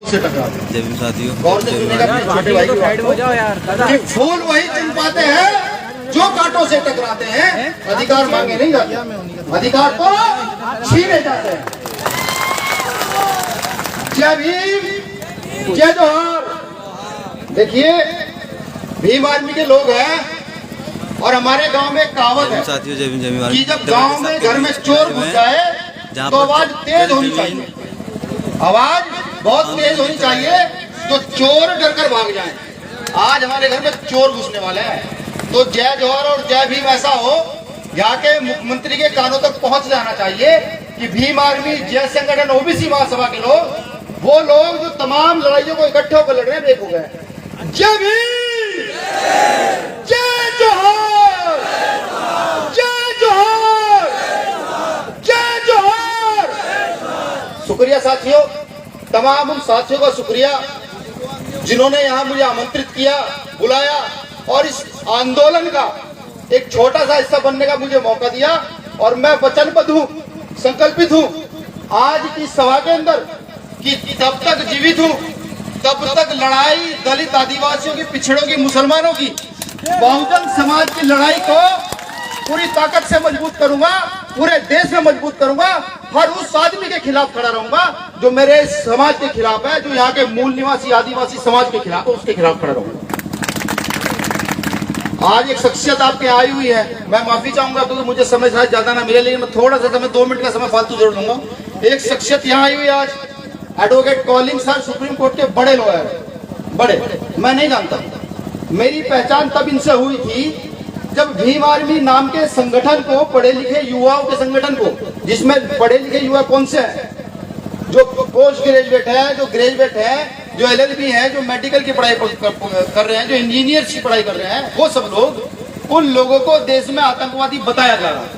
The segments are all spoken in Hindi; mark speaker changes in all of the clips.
Speaker 1: से टकराते हैं।
Speaker 2: जय भीम साथियों,
Speaker 1: गौर से सुनिएगा छोटे भाई कि फूल वही चुन पाते हैं जो कांटों से टकराते हैं। अधिकार मांगे नहीं जाते, अधिकार को छीने जाते हैं। जय भीम, जय जोहार। देखिए भीम आर्मी के लोग हैं और हमारे गांव में कहावत है
Speaker 2: साथियों, जय भीम जय भीम
Speaker 1: कि जब गांव में घर में चोर घुस जाए तो आवाज तेज होनी चाहिए, आवाज बहुत तेज होनी चाहिए तो चोर डर कर भाग जाए। आज हमारे घर में चोर घुसने वाले हैं तो जय जोहर और जय भीम ऐसा हो यहाँ के मुख्यमंत्री के कानों तक पहुंच जाना चाहिए कि भीम आर्मी, जय संगठन, ओबीसी महासभा के लोग, वो लोग जो तमाम लड़ाइयों को इकट्ठे होकर लड़ रहे हैं, देखो गए। जय भीम, जय जोहर, जय जोहर, जय जोहर। शुक्रिया साथियों, तमाम उन साथियों का शुक्रिया जिन्होंने यहाँ मुझे आमंत्रित किया, बुलाया और इस आंदोलन का एक छोटा सा हिस्सा बनने का मुझे मौका दिया। और मैं वचनबद्ध हूँ, संकल्पित हूँ आज की सभा के अंदर कि तब तक जीवित हूँ तब तक लड़ाई दलित, आदिवासियों की, पिछड़ों की, मुसलमानों की, बहुजन समाज की लड़ाई को पूरी ताकत से मजबूत करूंगा, पूरे देश में मजबूत करूंगा। हर उस आदमी के खिलाफ खड़ा रहूंगा जो मेरे समाज के खिलाफ है, जो यहाँ के मूल निवासी आदिवासी समाज के खिलाफ है, उसके खिलाफ खड़ा रहूंगा। आज एक शख्सियत आपके आई हुई है, मैं माफी चाहूंगा क्योंकि मुझे समय शायद ज्यादा ना मिले, लेकिन मैं थोड़ा सा समय 2 मिनट का समय फालतू जरूर लूंगा। एक शख्सियत यहाँ आई हुई है आज, advocate calling sir, supreme court के बड़े लॉयर, बड़े, मैं नहीं जानता। मेरी पहचान तब इनसे हुई थी जब भीम आर्मी नाम के संगठन को, पढ़े लिखे युवाओं के संगठन को, जिसमें पढ़े लिखे युवा कौन से हैं, जो पोस्ट ग्रेजुएट है, जो ग्रेजुएट है, जो LLB है, जो मेडिकल की पढ़ाई कर रहे हैं, जो इंजीनियर की पढ़ाई कर रहे हैं, वो सब लोग, उन लोगों को देश में आतंकवादी बताया जा रहा है।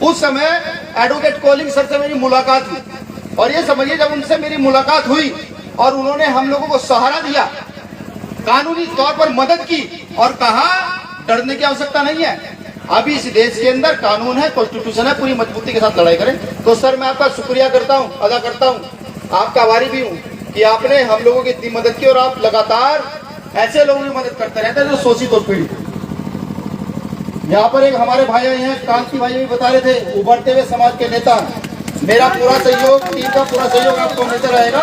Speaker 1: उस समय एडवोकेट कॉलिंग सर से मेरी मुलाकात हुई और ये समझिए जब उनसे मेरी मुलाकात हुई और उन्होंने हम लोगों को सहारा दिया, कानूनी तौर पर मदद की और कहा डरने की आवश्यकता नहीं है, अभी इस देश के अंदर कानून है, कॉन्स्टिट्यूशन है, पूरी मजबूती के साथ लड़ाई करें। तो सर मैं आपका शुक्रिया करता हूं, अदा करता हूं, आपका आभारी भी हूं कि आपने हम लोगों की इतनी मदद की और आप लगातार ऐसे लोगों की मदद करते रहते हैं जो शोषित और पीड़ित। यहाँ पर एक हमारे भाई हैं, कांति भाई भी बता रहे थे, उभरते हुए समाज के नेता। मेरा पूरा सहयोग, टीम का पूरा सहयोग आपको मिलता रहेगा।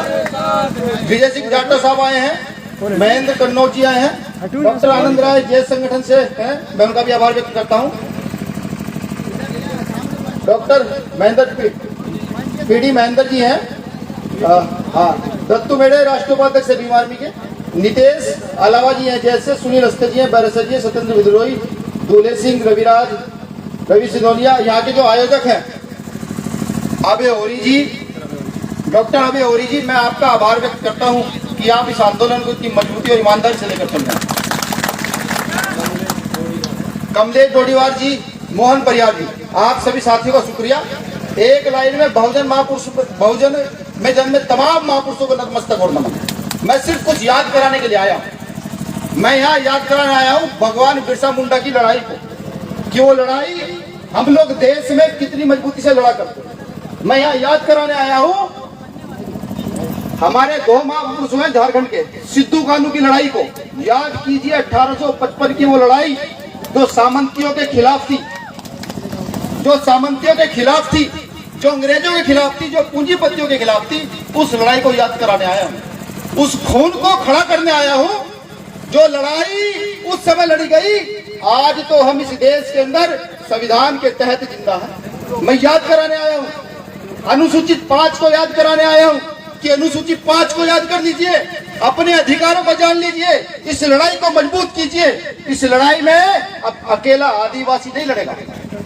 Speaker 1: विजय सिंह जाटव साहब आए हैं, महेंद्र कन्नौज जी आए हैं, डॉक्टर आनंद राय जय संगठन से हैं, मैं उनका भी आभार व्यक्त करता हूं। डॉक्टर महेंद्र PD महेंद्र जी हैं, हाँ, दत्तू मेड़े राष्ट्रीय उपाध्यक्ष भीम आर्मी के, नितेश अलावा जी हैं जैसे, सुनील अस्ते जी हैं, बैरसर जी हैं, सत्येंद्र विद्रोही, दूल्हे सिंह, रविराज, रवि सिंधोलिया, यहाँ के जो आयोजक हैं अभय होरी जी, डॉक्टर अभय होरी जी, मैं आपका आभार व्यक्त करता हूं कि आप इस आंदोलन को इतनी मजबूती और ईमानदारी से लेकर चल रहे हैं। कमलेश डोडीवार जी, मोहन परियार जी, आप सभी साथियों का शुक्रिया। एक लाइन में बहुजन महापुरुष, बहुजन में जन्मे तमाम महापुरुषों को नतमस्तक और नमन। मैं सिर्फ कुछ याद कराने के लिए आया हूं, मैं यहाँ याद कराने आया हूं भगवान बिरसा मुंडा की लड़ाई को, कि वो लड़ाई हम लोग देश में कितनी मजबूती से लड़ा करते हैं। मैं यहाँ याद कराने आया हूं हमारे 2 महापुरुष हैं झारखंड के, सिद्धू कानू की लड़ाई को याद कीजिए। 1855 की वो लड़ाई जो सामंतियों के खिलाफ थी, जो सामंतियों के खिलाफ थी, जो अंग्रेजों के खिलाफ थी, जो पूंजीपतियों के खिलाफ थी, उस लड़ाई को याद कराने आया हूं, उस खून को खड़ा करने आया हूं जो लड़ाई उस समय लड़ी गई। आज तो हम इस देश के अंदर संविधान के तहत जिंदा है। मैं याद कराने आया हूं, अनुसूचित 5 को याद कराने आया हूं कि अनुसूचित 5 को याद कर लीजिए, अपने अधिकारों को जान लीजिए, इस लड़ाई को मजबूत कीजिए। इस लड़ाई में अब अकेला आदिवासी नहीं लड़ेगा,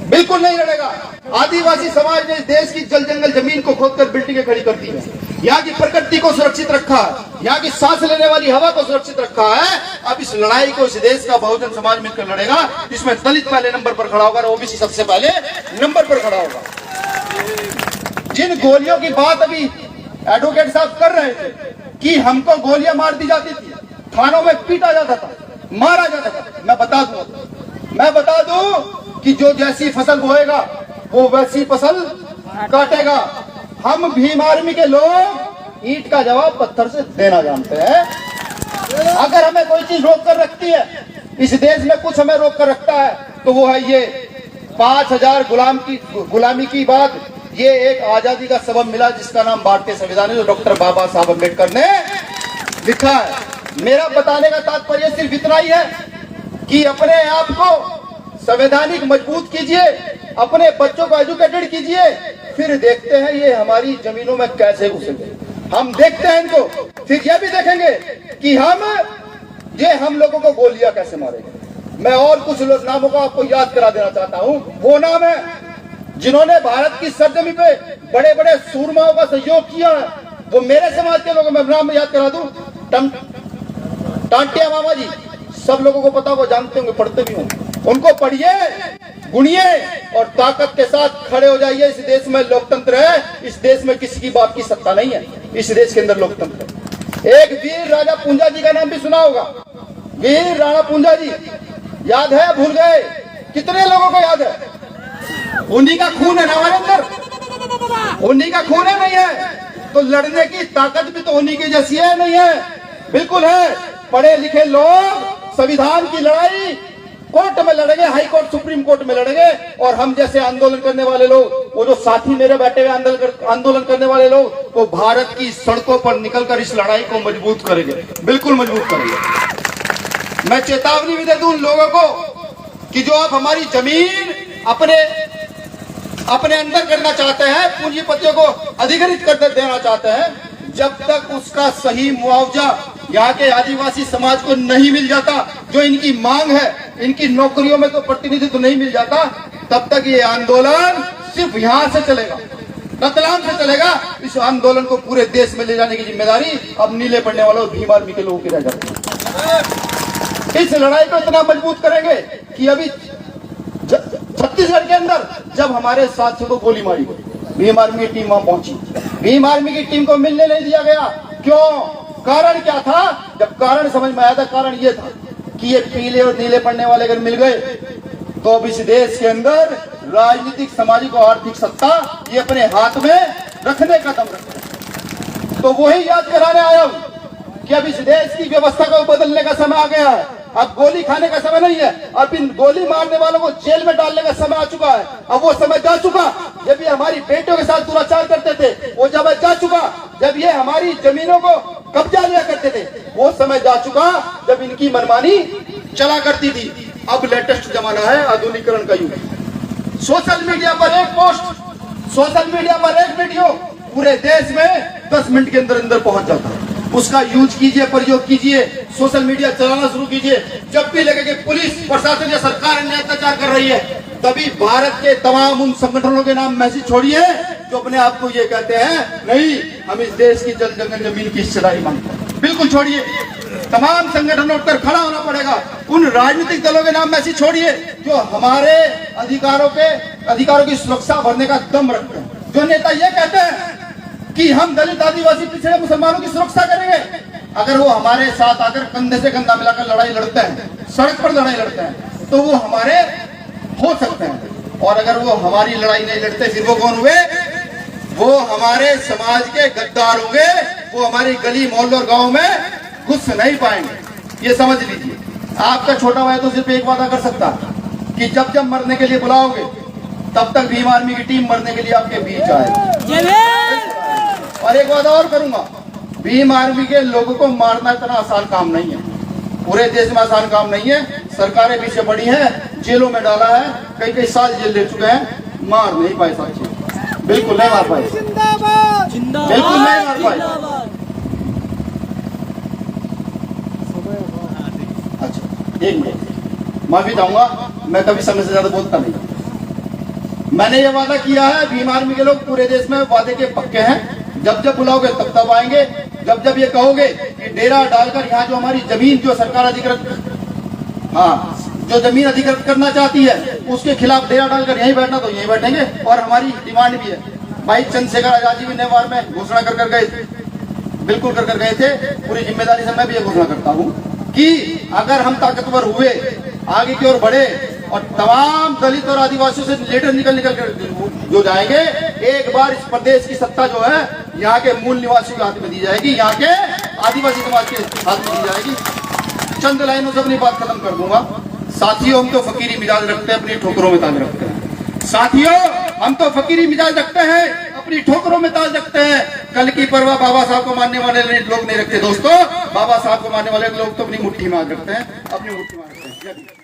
Speaker 1: बिल्कुल नहीं लड़ेगा। आदिवासी समाज ने इस देश की जल जंगल जमीन को खोदकर बिल्डिंगें खड़ी कर दी है, यहाँ की प्रकृति को सुरक्षित रखा है, यहाँ की सांस लेने वाली हवा को सुरक्षित रखा है। अब इस लड़ाई को इस देश का बहुजन समाज मिलकर लड़ेगा, इसमें दलित पहले नंबर पर खड़ा होगा, ओबीसी सबसे पहले नंबर पर खड़ा होगा। जिन गोलियों की बात अभी एडवोकेट साहब कर रहे थे कि हमको गोलियां मार दी जाती थी, थानों में पीटा जाता था, मारा जाता था, मैं बता दूं कि जो जैसी फसल बोएगा वो वैसी फसल काटेगा। हम भीम आर्मी के लोग ईंट का जवाब पत्थर से देना जानते हैं। अगर हमें कोई चीज रोक कर रखती है, इस देश में कुछ हमें रोक कर रखता है, तो वो है ये 5000 गुलामी की बाद ये एक आजादी का सबब मिला जिसका नाम भारतीय संविधान है, जो डॉक्टर बाबा साहब अम्बेडकर ने लिखा है। मेरा बताने का तात्पर्य सिर्फ इतना ही है कि अपने आप को संवैधानिक मजबूत कीजिए, अपने बच्चों को एजुकेटेड कीजिए, फिर देखते हैं ये हमारी जमीनों में कैसे घुसेंगे। हम देखते हैं इनको, फिर यह भी देखेंगे कि हम लोगों को गोलियां कैसे मारेंगे। मैं और कुछ लोग नामों को आपको याद करा देना चाहता हूं। वो नाम है जिन्होंने भारत की सरजमी पे बड़े बड़े सूरमाओं का सहयोग किया है। वो मेरे समाज के लोगों में नाम याद करा दूं, टांटिया मामा जी, सब लोगों को पता, वो जानते होंगे, पढ़ते भी होंगे। उनको पढ़िए, गुनिए और ताकत के साथ खड़े हो जाइए। इस देश में लोकतंत्र है, इस देश में किसी की बाप की सत्ता नहीं है, इस देश के अंदर लोकतंत्र है। एक वीर राणा पूंजा जी का नाम भी सुना होगा। वीर राणा पूंजा जी याद है, भूल गए? कितने लोगों को याद है? उन्हीं का खून है ना हमारे अंदर, उन्हीं का खून है, नहीं है? तो लड़ने की ताकत भी तो उन्हीं की जैसी है, नहीं है? बिल्कुल है। पढ़े लिखे लोग संविधान की लड़ाई कोर्ट में लड़ेंगे, हाई कोर्ट सुप्रीम कोर्ट में लड़ेंगे, और हम जैसे आंदोलन करने वाले लोग, वो जो साथी मेरे बैठे हुए आंदोलन करने वाले लोग, वो भारत की सड़कों पर निकलकर इस लड़ाई को मजबूत करेंगे, बिल्कुल मजबूत करेंगे। मैं चेतावनी भी दे दूं उन लोगों को कि जो आप हमारी जमीन अपने अंदर करना चाहते हैं, पूंजीपतियों को अधिग्रहित कर देना चाहते हैं, जब तक उसका सही मुआवजा यहाँ के आदिवासी समाज को नहीं मिल जाता, जो इनकी मांग है, इनकी नौकरियों में तो प्रतिनिधित्व नहीं मिल जाता, तब तक ये आंदोलन सिर्फ यहाँ से चलेगा, रतलाम से चलेगा। इस आंदोलन को पूरे देश में ले जाने की जिम्मेदारी अब नीले पड़ने वालों भीम आर्मी के लोगों की रह जाती है। इस लड़ाई को इतना मजबूत करेंगे कि अभी छत्तीसगढ़ के अंदर जब हमारे साथियों को गोली मारी गई, भीम आर्मी की टीम वहां पहुंची, भीम आर्मी की टीम को मिलने नहीं दिया गया। क्यों? कारण क्या था? जब कारण समझ में आया था, कारण ये था कि ये पीले और नीले पड़ने वाले अगर मिल गए तो अब इस देश के अंदर राजनीतिक, सामाजिक और आर्थिक सत्ता ये अपने हाथ में रखने का दम रखते हैं। तो वही याद कराने आया हूं कि अब इस देश की व्यवस्था को बदलने का समय आ गया है। अब गोली खाने का समय नहीं है, अब इन गोली मारने वालों को जेल में डालने का समय आ चुका है। अब वो समय जा चुका जब ये हमारी बेटियों के साथ दुराचार करते थे, वो समय जा चुका जब ये हमारी जमीनों को कब्जा लिया करते थे, वो समय जा चुका जब इनकी मनमानी चला करती थी। अब लेटेस्ट जमाना है, आधुनिकीकरण का युग। सोशल मीडिया पर एक पोस्ट, सोशल मीडिया पर एक वीडियो पूरे देश में 10 मिनट के अंदर अंदर पहुंच जाता है। उसका यूज कीजिए, प्रयोग कीजिए, सोशल मीडिया चलाना शुरू कीजिए। जब भी लगे कि पुलिस प्रशासन या सरकार अन्याय अत्याचार कर रही है, तभी भारत के तमाम उन संगठनों के नाम मैसेज छोड़िए जो अपने आप को ये कहते हैं नहीं, हम इस देश की जल जंगल जमीन की हिस्सेदारी मांगते हैं। बिल्कुल छोड़िए, तमाम संगठनों पर खड़ा होना पड़ेगा। उन राजनीतिक दलों के नाम मैसेज छोड़िए जो हमारे अधिकारों की सुरक्षा भरने का दम रखते हैं। जो नेता ये कहते हैं कि हम दलित, आदिवासी, पिछड़े मुसलमानों की सुरक्षा करेंगे, अगर वो हमारे साथ आकर कंधे से कंधा मिलाकर लड़ाई लड़ते हैं, सड़क पर लड़ाई लड़ते हैं, तो वो हमारे हो सकते हैं। और अगर वो हमारी लड़ाई नहीं लड़ते, फिर वो कौन हुए? वो हमारे समाज के गद्दार होंगे। वो हमारी गली, मोहल्ले और गांव में घुस नहीं पाएंगे। ये समझ लीजिए। आपका छोटा भाई तो सिर्फ एक वादा कर सकता है कि जब जब मरने के लिए बुलाओगे, तब तक भीम आर्मी की टीम मरने के लिए आपके बीच आए। और एक वादा और करूंगा, भीम आर्मी के लोगों को मारना इतना आसान काम नहीं है, पूरे देश में आसान काम नहीं है। सरकारें पीछे पड़ी हैं, जेलों में डाला है, कई कई साल जेल ले चुके हैं, मार नहीं पाए साथी, बिल्कुल नहीं मार पाए, बिल्कुल नहीं मार पाए। अच्छा, एक मिनट, माफी चाहूंगा, मैं कभी समय से ज्यादा बोलता नहीं। मैंने ये वादा किया है, भीम आर्मी के लोग पूरे देश में वादे के पक्के हैं। जब जब बुलाओगे तब तब आएंगे। जब जब ये कहोगे कि डेरा डालकर यहाँ जो हमारी जमीन, जो सरकार अधिकृत, जो जमीन अधिकृत करना चाहती है, उसके खिलाफ डेरा डालकर यहीं बैठना, तो यहीं बैठेंगे। और हमारी डिमांड भी है, भाई चंद्रशेखर आजाद जी भी नेवार में घोषणा कर गए थे, बिल्कुल कर गए थे। पूरी जिम्मेदारी से मैं भी ये घोषणा करता हूँ कि अगर हम ताकतवर हुए, आगे की ओर बढ़े और तमाम दलित और आदिवासियों से लीडर निकल कर जो जाएंगे, एक बार इस प्रदेश की सत्ता जो है यहाँ के मूल निवासियों के हाथ में दी जाएगी, यहाँ के आदिवासी समाज के हाथ में दी जाएगी। चंद लाइनों से अपनी बात खत्म कर दूंगा। साथियों, हम तो फकीरी मिजाज रखते हैं, अपनी ठोकरों में ताज रखते हैं। साथियों, हम तो फकीरी मिजाज रखते हैं, अपनी ठोकरों में ताज रखते हैं। कल की परवाह बाबा साहब को मानने वाले लोग नहीं रखते दोस्तों। बाबा साहब को मानने वाले लोग तो अपनी मुट्ठी में रखते हैं, अपनी मुट्ठी में रखते हैं।